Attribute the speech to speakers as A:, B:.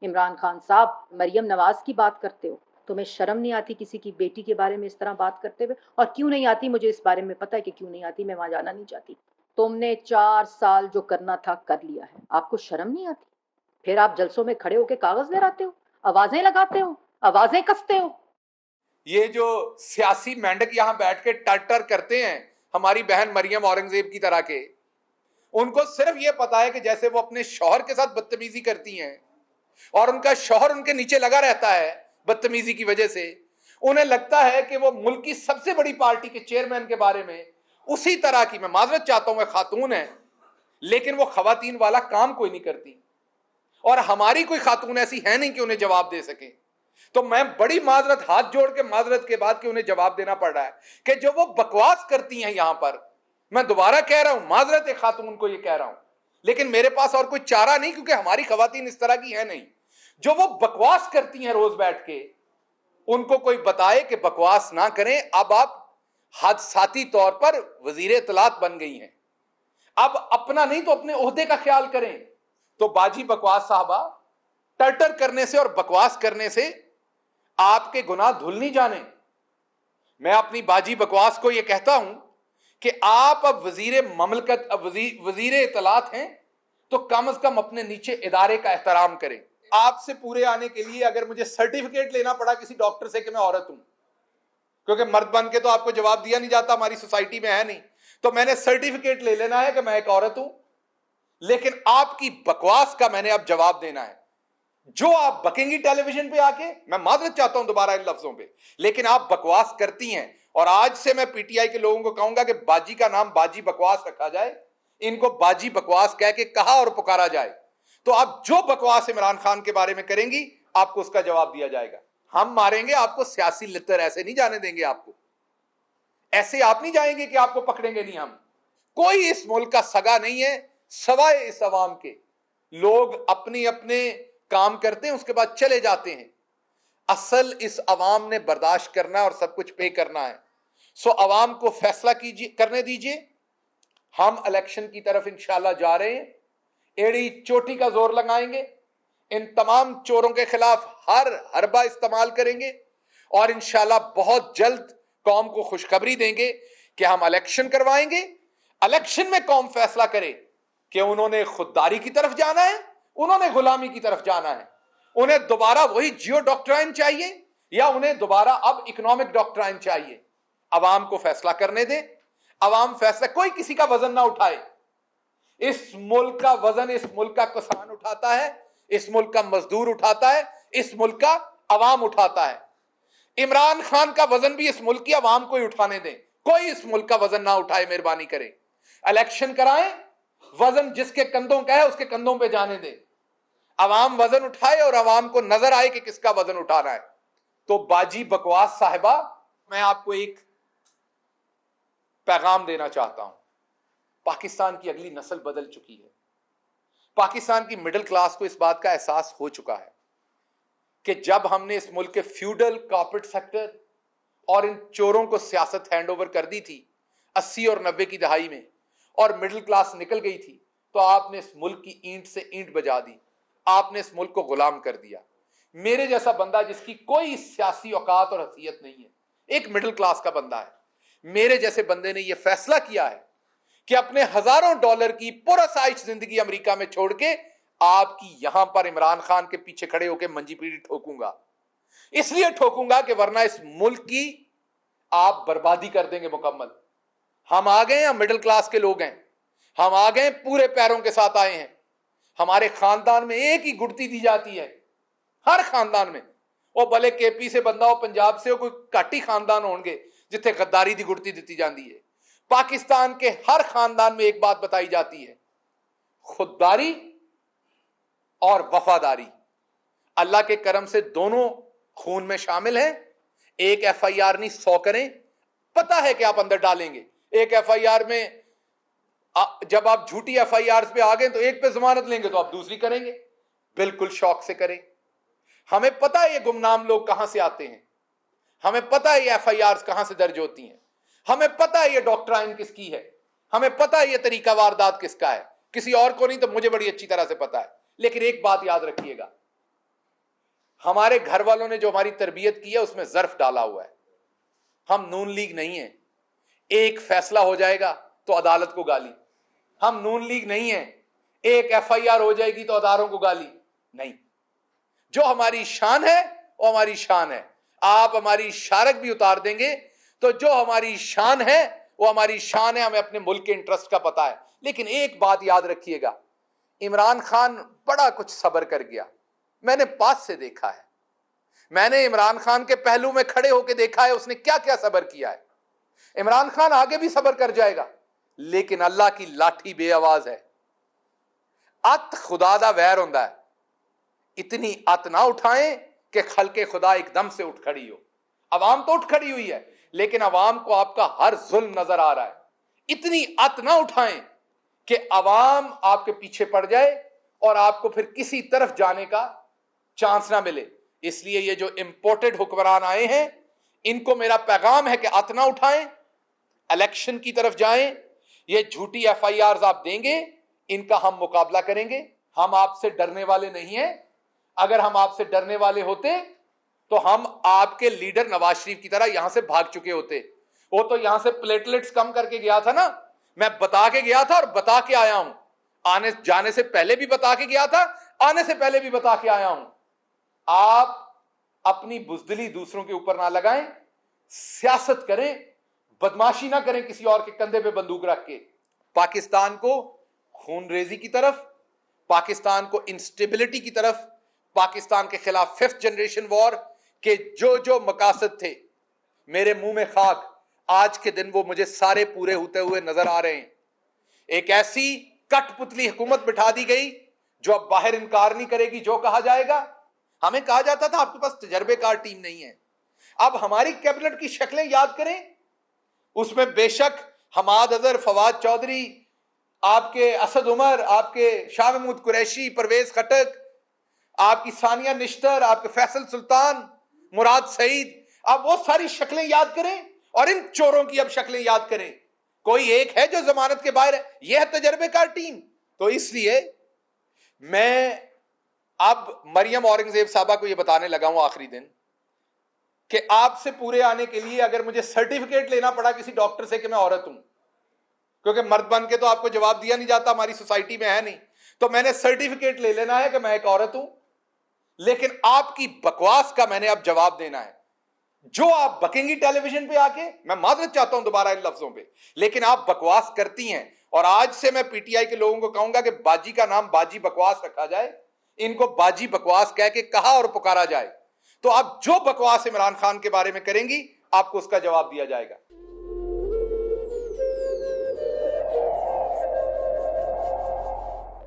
A: عمران خان صاحب مریم نواز کی بات کرتے ہو, تمہیں شرم نہیں آتی کسی کی بیٹی کے بارے میں اس طرح بات کرتے ہوئے؟ اور کیوں نہیں آتی, مجھے اس بارے میں پتہ ہے کہ کیوں نہیں آتی, میں وہاں جانا نہیں چاہتی. تم نے 4 سال جو کرنا تھا کر لیا ہے, آپ کو شرم نہیں آتی؟ پھر آپ جلسوں میں کھڑے ہو کے کاغذ لہراتے ہو, آوازیں لگاتے ہو, آوازیں کستے ہو.
B: یہ جو سیاسی مینڈک یہاں بیٹھ کے ٹر ٹر کرتے ہیں ہماری بہن مریم اورنگزیب کی طرح کے, ان کو صرف یہ پتا ہے کہ جیسے وہ اپنے شوہر کے ساتھ بدتمیزی کرتی ہیں اور ان کا شوہر ان کے نیچے لگا رہتا ہے بدتمیزی کی وجہ سے, انہیں لگتا ہے کہ وہ ملک کی سب سے بڑی پارٹی کے چیئرمین کے بارے میں اسی طرح کی, میں معذرت چاہتا ہوں, وہ خاتون ہے لیکن وہ خواتین والا کام کوئی نہیں کرتی, اور ہماری کوئی خاتون ایسی ہے نہیں کہ انہیں جواب دے سکے. تو میں بڑی معذرت, ہاتھ جوڑ کے معذرت کے بعد کہ انہیں جواب دینا پڑ رہا ہے کہ جو وہ بکواس کرتی ہیں یہاں پر, میں دوبارہ کہہ رہا ہوں, معذرت ایک خاتون کو یہ کہہ رہا ہوں, لیکن میرے پاس اور کوئی چارہ نہیں کیونکہ ہماری خواتین اس طرح کی ہیں نہیں. جو وہ بکواس کرتی ہیں روز بیٹھ کے, ان کو کوئی بتائے کہ بکواس نہ کریں. اب آپ حادثاتی طور پر وزیر اطلاعات بن گئی ہیں, اب اپنا نہیں تو اپنے عہدے کا خیال کریں. تو باجی بکواس صاحبہ, ٹرٹر کرنے سے اور بکواس کرنے سے آپ کے گناہ دھل نہیں جانے. میں اپنی باجی بکواس کو یہ کہتا ہوں کہ آپ اب وزیر مملکت, اب وزیر اطلاعات ہیں, تو کم از کم اپنے نیچے ادارے کا احترام کریں. آپ سے پورے آنے کے لیے اگر مجھے سرٹیفکیٹ لینا پڑا کسی ڈاکٹر سے کہ میں عورت ہوں, کیونکہ مرد بن کے تو آپ کو جواب دیا نہیں جاتا, ہماری سوسائٹی میں ہے نہیں, تو میں نے سرٹیفکیٹ لے لینا ہے کہ میں ایک عورت ہوں, لیکن آپ کی بکواس کا میں نے اب جواب دینا ہے. جو آپ بکیں گی ٹیلی ویژن پہ آ کے, میں معذرت چاہتا ہوں دوبارہ ان لفظوں پہ, لیکن آپ بکواس کرتی ہیں. اور آج سے میں پی ٹی آئی کے لوگوں کو کہوں گا کہ باجی کا نام باجی بکواس رکھا جائے, ان کو باجی بکواس کہہ کے کہا اور پکارا جائے, تو آپ جو بکواس عمران خان کے بارے میں کریں گی آپ کو اس کا جواب دیا جائے گا. ہم ماریں گے آپ کو, سیاسی لتر ایسے نہیں جانے دیں گے آپ کو, ایسے آپ نہیں جائیں گے کہ آپ کو پکڑیں گے نہیں ہم. کوئی اس ملک کا سگا نہیں ہے سوائے اس عوام کے. لوگ اپنی اپنے کام کرتے ہیں, اس کے بعد چلے جاتے ہیں. اصل اس عوام نے برداشت کرنا ہے اور سب کچھ پے کرنا ہے. سو عوام کو فیصلہ کرنے دیجئے. ہم الیکشن کی طرف انشاءاللہ جا رہے ہیں, ایڑی چوٹی کا زور لگائیں گے, ان تمام چوروں کے خلاف ہر حربہ استعمال کریں گے, اور انشاءاللہ بہت جلد قوم کو خوشخبری دیں گے کہ ہم الیکشن کروائیں گے. الیکشن میں قوم فیصلہ کرے کہ انہوں نے خودداری کی طرف جانا ہے, انہوں نے غلامی کی طرف جانا ہے, انہیں دوبارہ وہی جیو ڈاکٹرائن چاہیے یا انہیں دوبارہ اب اکنامک ڈاکٹرائن چاہیے. عوام کو فیصلہ کرنے دیں. عوام فیصلہ, کوئی کسی کا وزن نہ اٹھائے. اس ملک کا وزن اس ملک کا کسان اٹھاتا ہے, اس ملک کا مزدور اٹھاتا ہے, اس ملک کا عوام اٹھاتا ہے. عمران خان کا وزن بھی اس ملک کی عوام کو ہی اٹھانے دیں, کوئی اس ملک کا وزن نہ اٹھائے, مہربانی کریں. الیکشن کرائیں, وزن جس کے کندھوں کا ہے اس کے کندھوں پہ جانے دیں. عوام وزن اٹھائے اور عوام کو نظر آئے کہ کس کا وزن اٹھانا ہے. تو باجی بکواس صاحبہ, میں آپ کو ایک پیغام دینا چاہتا ہوں. پاکستان کی اگلی نسل بدل چکی ہے. پاکستان کی مڈل کلاس کو اس بات کا احساس ہو چکا ہے کہ جب ہم نے اس ملک کے فیوڈل کارپوریٹ سیکٹر اور ان چوروں کو سیاست ہینڈ اوور کر دی تھی 80 اور 90 کی دہائی میں, اور مڈل کلاس نکل گئی تھی, تو آپ نے اس ملک کی اینٹ سے اینٹ بجا دی, آپ نے اس ملک کو غلام کر دیا. میرے جیسا بندہ جس کی کوئی سیاسی اوقات اور حیثیت نہیں ہے, ایک مڈل کلاس کا بندہ ہے, میرے جیسے بندے نے یہ فیصلہ کیا ہے کہ اپنے ہزاروں ڈالر کی پرآسائش زندگی امریکہ میں چھوڑ کے آپ کی یہاں پر عمران خان کے پیچھے کھڑے ہو کے منجی پیڑی ٹھوکوں گا. اس لیے ٹھوکوں گا کہ ورنہ اس ملک کی آپ بربادی کر دیں گے مکمل. ہم آ گئے ہیں, ہم مڈل کلاس کے لوگ ہیں, ہم آ گئے پورے پیروں کے ساتھ آئے ہیں. ہمارے خاندان میں ایک ہی گڑتی دی جاتی ہے, ہر خاندان میں, وہ بھلے کے پی سے بندہ ہو, پنجاب سے ہو, کوئی کاٹی خاندان ہوں گے جتھے غداری دی گڑتی دیتی جاتی ہے. پاکستان کے ہر خاندان میں ایک بات بتائی جاتی ہے, خودداری اور وفاداری. اللہ کے کرم سے دونوں خون میں شامل ہیں. ایک ایف آئی آر نہیں 100 کریں, پتا ہے کہ آپ اندر ڈالیں گے. ایک ایف آئی آر میں جب آپ جھوٹی ایف آئی آر پہ آ گئے تو ایک پہ ضمانت لیں گے تو آپ دوسری کریں گے. بالکل شوق سے کریں. ہمیں پتا ہے یہ گمنام لوگ کہاں سے آتے ہیں, ہمیں پتا ہے یہ ایف آئی آر کہاں سے درج ہوتی ہیں, ہمیں پتا ہے یہ ڈاکٹرائن کس کی ہے, ہمیں پتا ہے یہ طریقہ واردات کس کا ہے. کسی اور کو نہیں تو مجھے بڑی اچھی طرح سے پتا ہے. لیکن ایک بات یاد رکھیے گا, ہمارے گھر والوں نے جو ہماری تربیت کی ہے اس میں ظرف ڈالا ہوا ہے. ہم نون لیگ نہیں ہیں ایک فیصلہ ہو جائے گا تو عدالت کو گالی. ہم نون لیگ نہیں ہیں ایک ایف آئی آر ہو جائے گی تو اداروں کو گالی. نہیں, جو ہماری شان ہے وہ ہماری شان ہے. آپ ہماری شارک بھی اتار دیں گے تو جو ہماری شان ہے وہ ہماری شان ہے. ہمیں اپنے ملک کے انٹرسٹ کا پتا ہے. لیکن ایک بات یاد رکھیے گا, عمران خان بڑا کچھ صبر کر گیا. میں نے پاس سے دیکھا ہے, میں نے عمران خان کے پہلو میں کھڑے ہو کے دیکھا ہے اس نے کیا کیا صبر کیا ہے. عمران خان آگے بھی صبر کر جائے گا, لیکن اللہ کی لاٹھی بے آواز ہے. ات خدا دا ویر ہوندا ہے. اتنی ات نہ اٹھائیں کہ خلق خدا ایک دم سے اٹھ کھڑی ہو. عوام تو اٹھ کھڑی ہوئی ہے لیکن عوام کو آپ کا ہر ظلم نظر آ رہا ہے. اتنی ات نہ اٹھائیں کہ عوام آپ کے پیچھے پڑ جائے اور آپ کو پھر کسی طرف جانے کا چانس نہ ملے. اس لیے یہ جو امپورٹڈ حکمران آئے ہیں ان کو میرا پیغام ہے کہ ات نہ اٹھائیں, الیکشن کی طرف جائیں. یہ جھوٹی ایف آئی آرز آپ دیں گے, ان کا ہم مقابلہ کریں گے. ہم آپ سے ڈرنے والے نہیں ہیں. اگر ہم آپ سے ڈرنے والے ہوتے تو ہم آپ کے لیڈر نواز شریف کی طرح یہاں سے بھاگ چکے ہوتے. وہ تو یہاں سے پلیٹلیٹس کم کر کے گیا تھا نا, میں بتا کے گیا تھا اور بتا کے آیا ہوں. آنے جانے سے پہلے بھی بتا کے گیا تھا, آنے سے پہلے بھی بتا کے آیا ہوں. آپ اپنی بزدلی دوسروں کے اوپر نہ لگائیں, سیاست کریں, بدماشی نہ کریں کسی اور کے کندھے پہ بندوق رکھ کے. پاکستان کو خون ریزی کی طرف, پاکستان کو انسٹیبلٹی کی طرف, پاکستان کے خلاف 5th جنریشن وار کے جو مقاصد تھے, میرے منہ میں خاک, آج کے دن وہ مجھے سارے پورے ہوتے ہوئے نظر آ رہے ہیں. ایک ایسی کٹ پتلی حکومت بٹھا دی گئی جو اب باہر انکار نہیں کرے گی جو کہا جائے گا. ہمیں کہا جاتا تھا آپ کے پاس تجربے کار ٹیم نہیں ہے. اب ہماری کیبنٹ کی شکلیں یاد کریں, اس میں بے شک حماد اظہر, فواد چودھری, آپ کے اسد عمر, آپ کے شاہ محمود قریشی, پرویز خٹک, آپ کی ثانیہ نشتر, آپ کے فیصل سلطان, مراد سعید. اب وہ ساری شکلیں یاد کریں اور ان چوروں کی اب شکلیں یاد کریں. کوئی ایک ہے جو ضمانت کے باہر ہے, یہ ہے تجربے کار ٹیم. تو اس لیے میں اب مریم اورنگزیب صاحبہ کو یہ بتانے لگا ہوں آخری دن کہ آپ سے پورے آنے کے لیے اگر مجھے سرٹیفکیٹ لینا پڑا کسی ڈاکٹر سے کہ میں عورت ہوں, کیونکہ مرد بن کے تو آپ کو جواب دیا نہیں جاتا, ہماری سوسائٹی میں ہے نہیں, تو میں نے سرٹیفکیٹ لے لینا ہے کہ میں ایک عورت ہوں. لیکن آپ کی بکواس کا میں نے اب جواب دینا ہے. جو آپ بکیں گی ٹیلی ویژن پہ آ کے, میں معذرت چاہتا ہوں دوبارہ ان لفظوں پہ, لیکن آپ بکواس کرتی ہیں. اور آج سے میں پی ٹی آئی کے لوگوں کو کہوں گا کہ باجی کا نام باجی بکواس رکھا جائے, ان کو باجی بکواس کہہ کے کہا اور پکارا جائے. تو آپ جو بکواس عمران خان کے بارے میں کریں گی آپ کو اس کا جواب دیا جائے گا.